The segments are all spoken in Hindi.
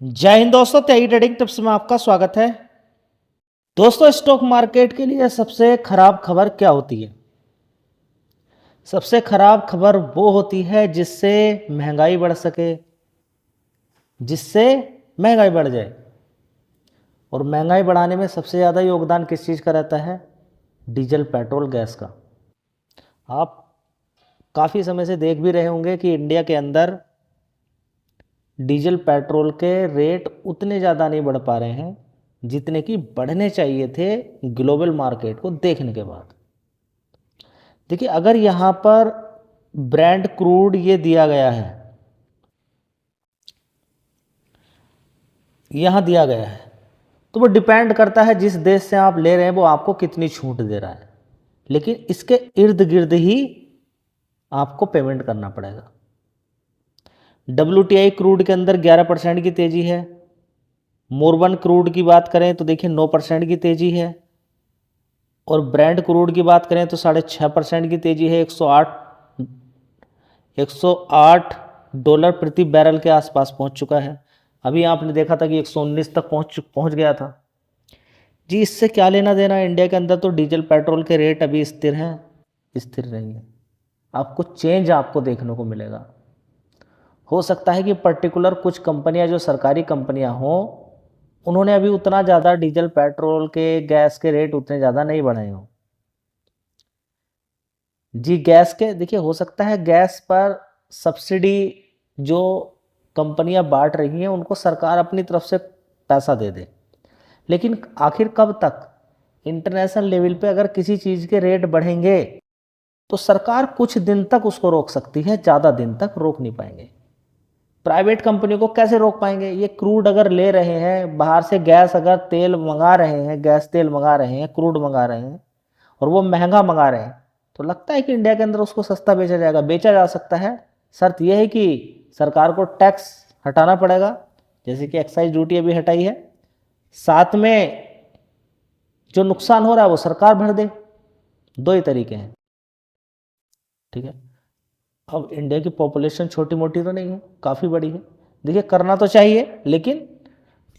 जय हिंद दोस्तों, तेई ट्रेडिंग टिप्स में आपका स्वागत है। दोस्तों, स्टॉक मार्केट के लिए सबसे खराब खबर क्या होती है? सबसे खराब खबर वो होती है जिससे महंगाई बढ़ सके, जिससे महंगाई बढ़ जाए। और महंगाई बढ़ाने में सबसे ज़्यादा योगदान किस चीज़ का रहता है? डीजल, पेट्रोल, गैस का। आप काफ़ी समय से देख भी रहे होंगे कि इंडिया के अंदर डीजल, पेट्रोल के रेट उतने ज़्यादा नहीं बढ़ पा रहे हैं जितने कि बढ़ने चाहिए थे ग्लोबल मार्केट को देखने के बाद। देखिए, अगर यहाँ पर ब्रांड क्रूड ये दिया गया है, यहाँ दिया गया है, तो वो डिपेंड करता है जिस देश से आप ले रहे हैं वो आपको कितनी छूट दे रहा है, लेकिन इसके इर्द गिर्द ही आपको पेमेंट करना पड़ेगा। WTI क्रूड के अंदर 11% की तेज़ी है। मोरबन क्रूड की बात करें तो देखिए 9% की तेज़ी है। और ब्रांड क्रूड की बात करें तो 6.5% की तेज़ी है। 108 डॉलर प्रति बैरल के आसपास पहुंच चुका है। अभी आपने देखा था कि 119 तक पहुंच गया था। जी, इससे क्या लेना देना? इंडिया के अंदर तो डीजल, पेट्रोल के रेट अभी स्थिर हैं, स्थिर रहेंगे। आपको चेंज आपको देखने को मिलेगा। हो सकता है कि पर्टिकुलर कुछ कंपनियां जो सरकारी कंपनियां हों, उन्होंने अभी उतना ज़्यादा डीजल, पेट्रोल के, गैस के रेट उतने ज़्यादा नहीं बढ़ाए हों। जी, गैस के देखिए, हो सकता है गैस पर सब्सिडी जो कंपनियां बांट रही हैं उनको सरकार अपनी तरफ से पैसा दे दे, लेकिन आखिर कब तक? इंटरनेशनल लेवल पे अगर किसी चीज़ के रेट बढ़ेंगे तो सरकार कुछ दिन तक उसको रोक सकती है, ज़्यादा दिन तक रोक नहीं पाएंगे। प्राइवेट कंपनियों को कैसे रोक पाएंगे? ये क्रूड अगर ले रहे हैं बाहर से, गैस अगर तेल मंगा रहे हैं, गैस तेल मंगा रहे हैं, क्रूड मंगा रहे हैं और वो महंगा मंगा रहे हैं, तो लगता है कि इंडिया के अंदर उसको सस्ता बेचा जाएगा। बेचा जा सकता है, शर्त यह है कि सरकार को टैक्स हटाना पड़ेगा, जैसे कि एक्साइज ड्यूटी अभी हटाई है। साथ में जो नुकसान हो रहा है वो सरकार भर दे। दो ही तरीके हैं, ठीक है। अब इंडिया की पॉपुलेशन छोटी मोटी तो नहीं है, काफ़ी बड़ी है। देखिए, करना तो चाहिए, लेकिन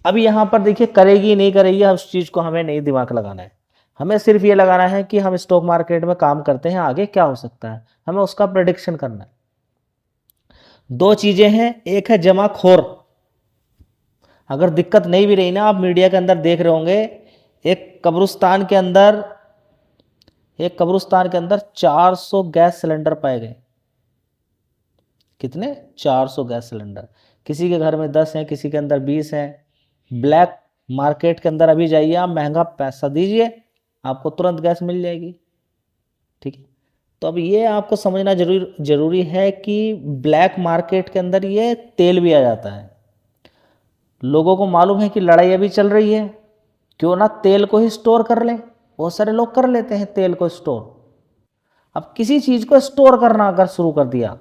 अभी यहाँ पर देखिए करेगी नहीं करेगी, उस चीज़ को हमें नहीं दिमाग लगाना है। हमें सिर्फ ये लगाना है कि हम स्टॉक मार्केट में काम करते हैं, आगे क्या हो सकता है हमें उसका प्रेडिक्शन करना है। दो चीज़ें हैं, एक है जमाखोर। अगर दिक्कत नहीं भी रही ना, आप मीडिया के अंदर देख रहे होंगे, एक कब्रिस्तान के अंदर 400 गैस सिलेंडर पाए गए। कितने? 400 गैस सिलेंडर। किसी के घर में 10 हैं, किसी के अंदर 20 हैं। ब्लैक मार्केट के अंदर अभी जाइए, आप महंगा पैसा दीजिए, आपको तुरंत गैस मिल जाएगी, ठीक है। तो अब ये आपको समझना जरूरी है कि ब्लैक मार्केट के अंदर ये तेल भी आ जाता है। लोगों को मालूम है कि लड़ाई अभी चल रही है, क्यों ना तेल को ही स्टोर कर लें। बहुत सारे लोग कर लेते हैं तेल को स्टोर। अब किसी चीज़ को स्टोर करना अगर शुरू कर दिया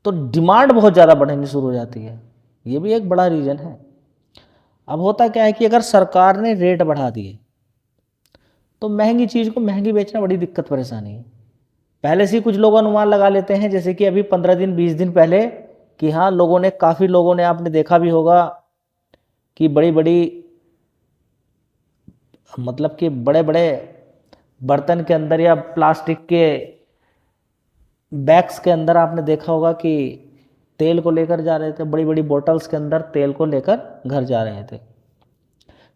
तो डिमांड बहुत ज़्यादा बढ़नी शुरू हो जाती है। ये भी एक बड़ा रीज़न है। अब होता क्या है कि अगर सरकार ने रेट बढ़ा दिए तो महंगी चीज़ को महंगी बेचना बड़ी दिक्कत परेशानी है। पहले से ही कुछ लोग अनुमान लगा लेते हैं, जैसे कि अभी 15 दिन 20 दिन पहले, कि हाँ, काफ़ी लोगों ने, आपने देखा भी होगा कि बड़ी बड़ी, मतलब कि बड़े बड़े बर्तन के अंदर या प्लास्टिक के बैग्स के अंदर आपने देखा होगा कि तेल को लेकर जा रहे थे, बड़ी बड़ी बोतल्स के अंदर तेल को लेकर घर जा रहे थे,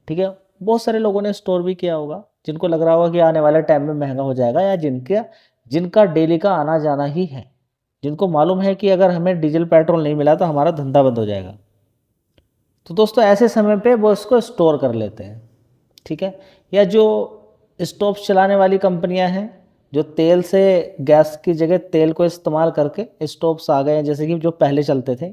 ठीक है। बहुत सारे लोगों ने स्टोर भी किया होगा, जिनको लग रहा होगा कि आने वाले टाइम में महंगा हो जाएगा, या जिनका डेली का आना जाना ही है, जिनको मालूम है कि अगर हमें डीजल पेट्रोल नहीं मिला तो हमारा धंधा बंद हो जाएगा। तो दोस्तों, ऐसे समय पे वो इसको स्टोर कर लेते हैं, ठीक है। या जो स्टोव चलाने वाली कंपनियां हैं, जो तेल से गैस की जगह तेल को इस्तेमाल करके स्टोव्स आ गए हैं, जैसे कि जो पहले चलते थे,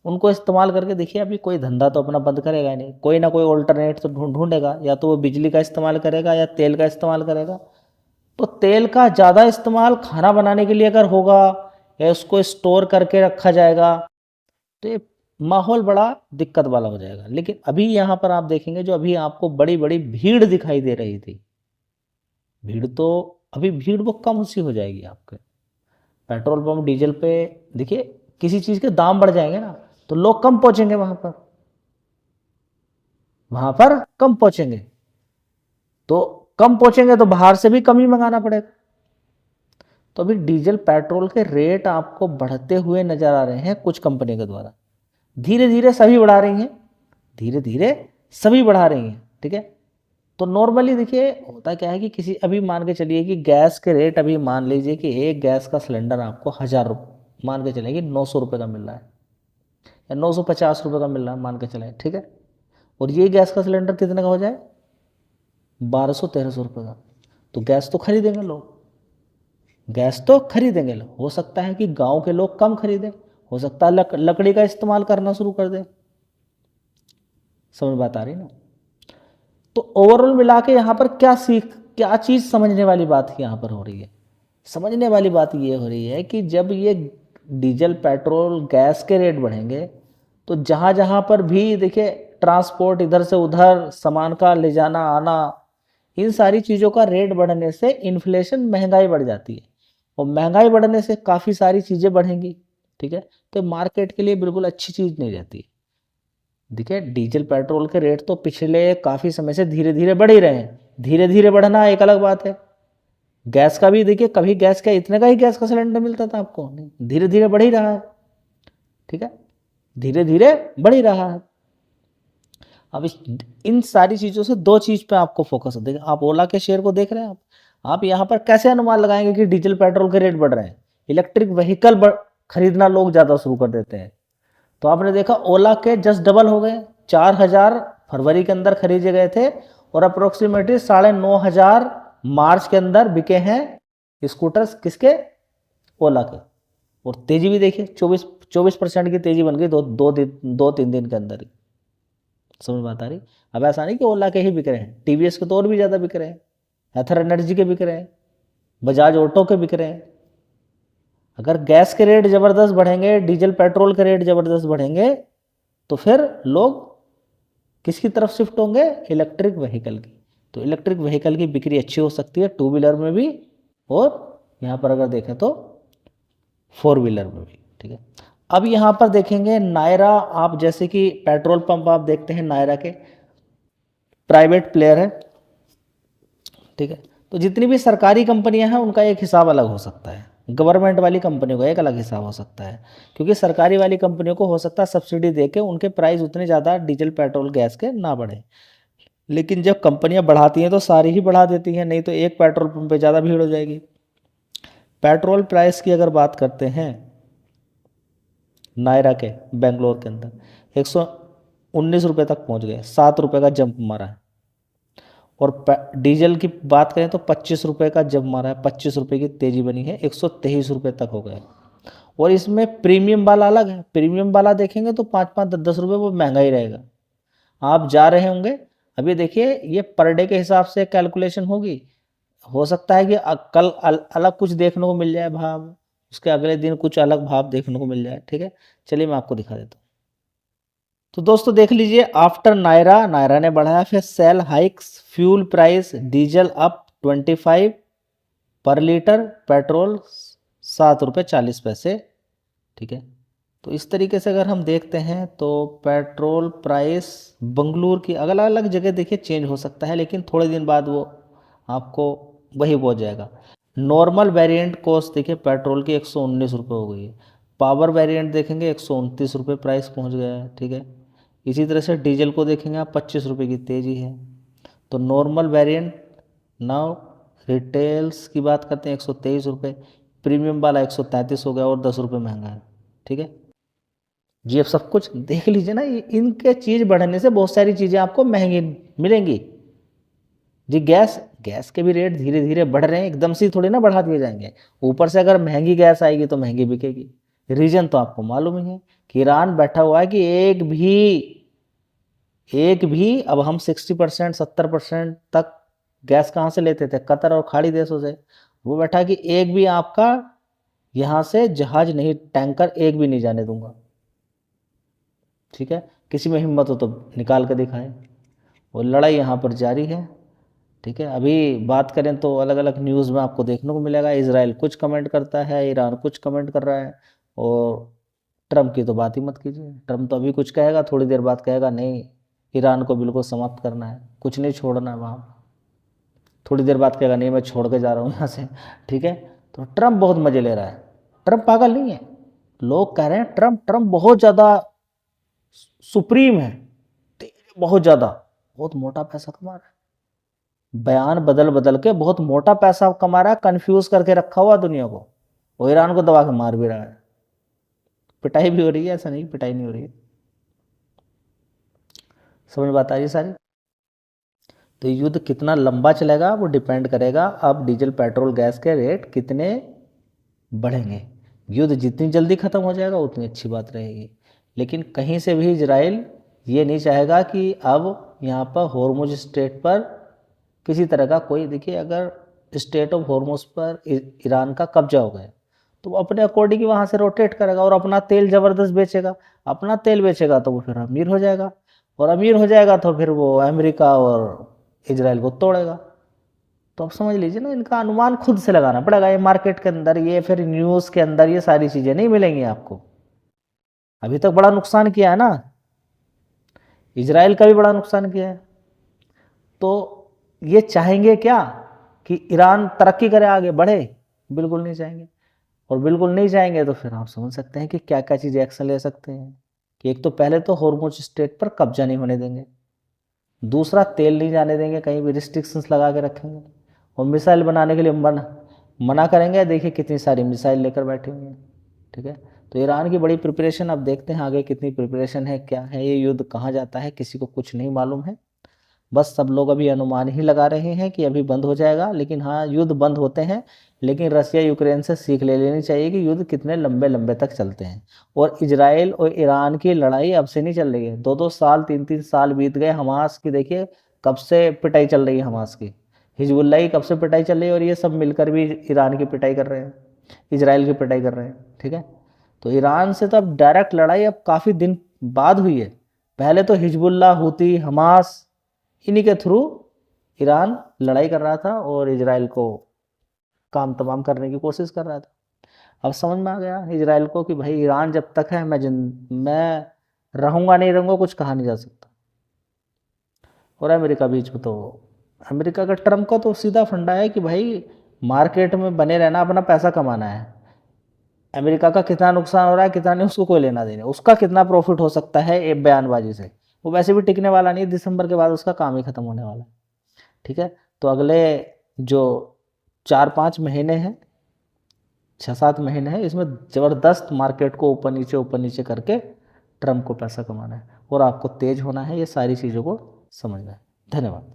उनको इस्तेमाल करके देखिए अभी कोई धंधा तो अपना बंद करेगा नहीं, कोई ना कोई ऑल्टरनेट तो ढूंढेगा। या तो वो बिजली का इस्तेमाल करेगा या तेल का इस्तेमाल करेगा। तो तेल का ज़्यादा इस्तेमाल खाना बनाने के लिए अगर होगा, या उसको स्टोर करके रखा जाएगा, तो ये माहौल बड़ा दिक्कत वाला हो जाएगा। लेकिन अभी यहाँ पर आप देखेंगे, जो अभी आपको बड़ी बड़ी भीड़ दिखाई दे रही थी, भीड़ तो अभी भीड़ वो कम सी हो जाएगी आपके पेट्रोल पंप, डीजल पे। देखिए, किसी चीज़ के दाम बढ़ जाएंगे ना तो लोग कम पहुंचेंगे वहाँ पर। वहां पर कम पहुंचेंगे, तो कम पहुंचेंगे तो बाहर से भी कम ही मंगाना पड़ेगा। तो अभी डीजल पेट्रोल के रेट आपको बढ़ते हुए नजर आ रहे हैं कुछ कंपनी के द्वारा। धीरे धीरे सभी बढ़ा रही हैं, धीरे धीरे सभी बढ़ा रही हैं, ठीक है। तो नॉर्मली देखिए होता क्या है कि किसी, अभी मान के चलिए कि गैस के रेट, अभी मान लीजिए कि एक गैस का सिलेंडर आपको 1000 रुपये, मान के चलें कि 900 रुपये का मिल रहा है या 950 रुपये का मिल रहा है, मान के चलें, ठीक है। और ये गैस का सिलेंडर कितने का हो जाए, 1200-1300 रुपये का। तो गैस तो खरीदेंगे लोग, गैस तो खरीदेंगे लोग। हो सकता है कि गांव के लोग कम खरीदें, हो सकता है लकड़ी का इस्तेमाल करना शुरू कर दें। समझ बात आ रही ना। तो ओवरऑल मिला के यहाँ पर क्या चीज़ समझने वाली बात यहाँ पर हो रही है। समझने वाली बात ये हो रही है कि जब ये डीजल पेट्रोल गैस के रेट बढ़ेंगे तो जहाँ जहाँ पर भी देखिए ट्रांसपोर्ट, इधर से उधर सामान का ले जाना आना, इन सारी चीज़ों का रेट बढ़ने से इन्फ्लेशन, महंगाई बढ़ जाती है, और महंगाई बढ़ने से काफ़ी सारी चीज़ें बढ़ेंगी, ठीक है। तो मार्केट के लिए बिल्कुल अच्छी चीज़ नहीं रहती। देखिए डीजल पेट्रोल के रेट तो पिछले काफ़ी समय से धीरे धीरे बढ़ ही रहे हैं, धीरे धीरे बढ़ना एक अलग बात है। गैस का भी देखिए, कभी गैस का इतने का ही गैस का सिलेंडर मिलता था आपको, नहीं, धीरे धीरे बढ़ ही रहा है, ठीक है, धीरे धीरे बढ़ ही रहा है। अब इन सारी चीज़ों से दो चीज़ पे आपको फोकस है। देखिए आप ओला के शेयर को देख रहे हैं, आप यहाँ पर कैसे अनुमान लगाएंगे कि डीजल पेट्रोल के रेट बढ़ रहे हैं। इलेक्ट्रिक व्हीकल खरीदना लोग ज़्यादा शुरू कर देते हैं, तो आपने देखा ओला के जस्ट डबल हो गए। 4000 फरवरी के अंदर खरीदे गए थे और अप्रोक्सीमेटली 9500 मार्च के अंदर बिके हैं स्कूटर्स, किसके, ओला के। और तेजी भी देखिए 24% की तेजी बन गई दो तीन दिन के अंदर ही। समझ बात आ रही। अब ऐसा नहीं कि ओला के ही बिक रहे हैं, टीवीएस के तो और भी ज़्यादा बिक रहे हैं, एथर एनर्जी के बिक रहे हैं, बजाज ऑटो के बिक रहे हैं। अगर गैस के रेट ज़बरदस्त बढ़ेंगे, डीजल पेट्रोल के रेट ज़बरदस्त बढ़ेंगे, तो फिर लोग किसकी तरफ शिफ्ट होंगे, इलेक्ट्रिक व्हीकल की। तो इलेक्ट्रिक व्हीकल की बिक्री अच्छी हो सकती है, टू व्हीलर में भी, और यहाँ पर अगर देखें तो फोर व्हीलर में भी, ठीक है। अब यहाँ पर देखेंगे नायरा, आप जैसे कि पेट्रोल पंप आप देखते हैं, नायरा के प्राइवेट प्लेयर है, ठीक है। तो जितनी भी सरकारी कंपनियां हैं उनका एक हिसाब अलग हो सकता है, गवर्नमेंट वाली कंपनियों का एक अलग हिसाब हो सकता है, क्योंकि सरकारी वाली कंपनियों को हो सकता है सब्सिडी देके उनके प्राइस उतने ज़्यादा डीजल पेट्रोल गैस के ना बढ़े। लेकिन जब कंपनियां बढ़ाती हैं तो सारी ही बढ़ा देती हैं, नहीं तो एक पेट्रोल पंप पे ज़्यादा भीड़ हो जाएगी। पेट्रोल प्राइस की अगर बात करते हैं नायरा के बेंगलोर के अंदर 119 रुपये तक पहुंच गए, 7 रुपये का जंप मारा है। और डीजल की बात करें तो 25 रुपये का जंप मारा है, 25 रुपये की तेजी बनी है, 123 रुपये तक हो गए। और इसमें प्रीमियम वाला अलग है, प्रीमियम वाला देखेंगे तो 5-5, 10-10 रुपये वो महंगा ही रहेगा। आप जा रहे होंगे, अभी देखिए ये पर डे के हिसाब से कैलकुलेशन होगी, हो सकता है कि कल अलग कुछ देखने को मिल जाए भाव, उसके अगले दिन कुछ अलग भाव देखने को मिल जाए, ठीक है। चलिए मैं आपको दिखा देता हूँ। तो दोस्तों देख लीजिए, आफ्टर नायरा ने बढ़ाया, फिर sale hikes, fuel price, diesel up 25 per litre, petrol 7 रुपये 40 पैसे, ठीक है। तो इस तरीके से अगर हम देखते हैं तो पेट्रोल प्राइस बंगलुरु की अलग अलग जगह देखिए चेंज हो सकता है, लेकिन थोड़े दिन बाद वो आपको वही पहुंच जाएगा। नॉर्मल वेरिएंट कॉस्ट देखिए पेट्रोल की 119 रुपये हो गई है, पावर वेरिएंट देखेंगे 129 रुपये प्राइस पहुंच गया है, ठीक है। इसी तरह से डीजल को देखेंगे आप, 25 रुपये की तेज़ी है। तो नॉर्मल वेरिएंट नाउ, रिटेल्स की बात करते हैं 123 रुपये, प्रीमियम वाला 133 हो गया और 10 रुपये महंगा है, ठीक है जी। अब सब कुछ देख लीजिए ना, इनके चीज़ बढ़ने से बहुत सारी चीज़ें आपको महंगी मिलेंगी जी। गैस गैस के भी रेट धीरे धीरे बढ़ रहे हैं, एकदम से थोड़ी ना बढ़ा दिए जाएंगे। ऊपर से अगर महंगी गैस आएगी तो महंगी बिकेगी। रीजन तो आपको मालूम ही है कि ईरान बैठा हुआ है कि एक भी अब हम 60% 70% तक गैस कहाँ से लेते थे, कतर और खाड़ी देशों से। वो बैठा कि एक भी आपका यहाँ से जहाज नहीं, टैंकर एक भी नहीं जाने दूंगा, ठीक है। किसी में हिम्मत हो तो निकाल कर दिखाएं। और लड़ाई यहाँ पर जारी है, ठीक है। अभी बात करें तो अलग अलग न्यूज़ में आपको देखने को मिलेगा, इजराइल कुछ कमेंट करता है, ईरान कुछ कमेंट कर रहा है, और ट्रम्प की तो बात ही मत कीजिए। ट्रम्प तो अभी कुछ कहेगा, थोड़ी देर बाद कहेगा नहीं ईरान को बिल्कुल समाप्त करना है, कुछ नहीं छोड़ना है वहाँ। थोड़ी देर बाद कहेगा नहीं मैं छोड़ के जा रहा हूँ यहाँ से, ठीक है। तो ट्रम्प बहुत मजे ले रहा है। ट्रम्प पागल नहीं है, लोग कह रहे हैं ट्रम्प बहुत ज़्यादा सुप्रीम है, बहुत ज़्यादा, बहुत मोटा पैसा कमा रहा है, बयान बदल बदल के बहुत मोटा पैसा कमा रहा है, कंफ्यूज करके रखा हुआ दुनिया को। वो ईरान को दबा के मार भी रहा है, पिटाई भी हो रही है, ऐसा नहीं पिटाई नहीं हो रही है। समझ बात आ रही है सारी। तो युद्ध कितना लंबा चलेगा वो डिपेंड करेगा अब डीजल पेट्रोल गैस के रेट कितने बढ़ेंगे। युद्ध जितनी जल्दी ख़त्म हो जाएगा उतनी अच्छी बात रहेगी, लेकिन कहीं से भी इजराइल ये नहीं चाहेगा कि अब यहाँ पर होर्मुज स्ट्रेट पर किसी तरह का कोई, देखिए अगर स्टेट ऑफ होर्मुज पर ईरान का कब्जा हो गया तो वो अपने अकॉर्डिंग वहाँ से रोटेट करेगा और अपना तेल ज़बरदस्त बेचेगा। अपना तेल बेचेगा तो वो फिर अमीर हो जाएगा, और अमीर हो जाएगा तो फिर वो अमेरिका और इजराइल को तोड़ेगा। तो आप समझ लीजिए ना, इनका अनुमान खुद से लगाना पड़ेगा। ये मार्केट के अंदर, ये फिर न्यूज़ के अंदर ये सारी चीज़ें नहीं मिलेंगी आपको। अभी तक बड़ा नुकसान किया है ना, इजराइल का भी बड़ा नुकसान किया है। तो ये चाहेंगे क्या कि ईरान तरक्की करे, आगे बढ़े? बिल्कुल नहीं चाहेंगे। और बिल्कुल नहीं चाहेंगे तो फिर आप समझ सकते हैं कि क्या क्या चीज़ें एक्शन ले सकते हैं। कि एक तो पहले तो होर्मुज स्ट्रेट पर कब्जा नहीं होने देंगे, दूसरा तेल नहीं जाने देंगे, कहीं भी रिस्ट्रिक्शंस लगा के रखेंगे, और मिसाइल बनाने के लिए मना करेंगे। देखिए कितनी सारी मिसाइल लेकर बैठे हुए हैं, ठीक है। तो ईरान की बड़ी प्रिपरेशन, अब देखते हैं आगे कितनी प्रिपरेशन है, क्या है, ये युद्ध कहाँ जाता है, किसी को कुछ नहीं मालूम है। बस सब लोग अभी अनुमान ही लगा रहे हैं कि अभी बंद हो जाएगा। लेकिन हाँ, युद्ध बंद होते हैं, लेकिन रसिया यूक्रेन से सीख ले लेनी चाहिए कि युद्ध कितने लंबे लंबे तक चलते हैं। और इजराइल और ईरान की लड़ाई अब से नहीं चल रही है, 2-2 साल 3-3 साल बीत गए। हमास की देखिए कब से पिटाई चल रही है, हमास की, हिजबुल्लाह की कब से पिटाई चल रही है, और ये सब मिलकर भी ईरान की पिटाई कर रहे हैं, इजराइल की पिटाई कर रहे हैं, ठीक है। तो ईरान से तो अब डायरेक्ट लड़ाई अब काफ़ी दिन बाद हुई है। पहले तो हिजबुल्लाह, हूती, हमास, इन्हीं के थ्रू ईरान लड़ाई कर रहा था और इजराइल को काम तमाम करने की कोशिश कर रहा था। अब समझ में आ गया इजराइल को कि भाई ईरान जब तक है मैं रहूँगा नहीं रहूँगा कुछ कहा नहीं जा सकता। और अमेरिका बीच में, तो अमेरिका का ट्रम्प का तो सीधा फंडा है कि भाई मार्केट में बने रहना, अपना पैसा कमाना है। अमेरिका का कितना नुकसान हो रहा है कितना नहीं उसको कोई लेना देना, उसका कितना प्रॉफिट हो सकता है एक बयानबाजी से, वो वैसे भी टिकने वाला नहीं, दिसंबर के बाद उसका काम ही खत्म होने वाला है, ठीक है। तो अगले जो 4-5 महीने हैं, 6-7 महीने हैं, इसमें ज़बरदस्त मार्केट को ऊपर नीचे करके ट्रम्प को पैसा कमाना है, और आपको तेज होना है, ये सारी चीज़ों को समझना है। धन्यवाद।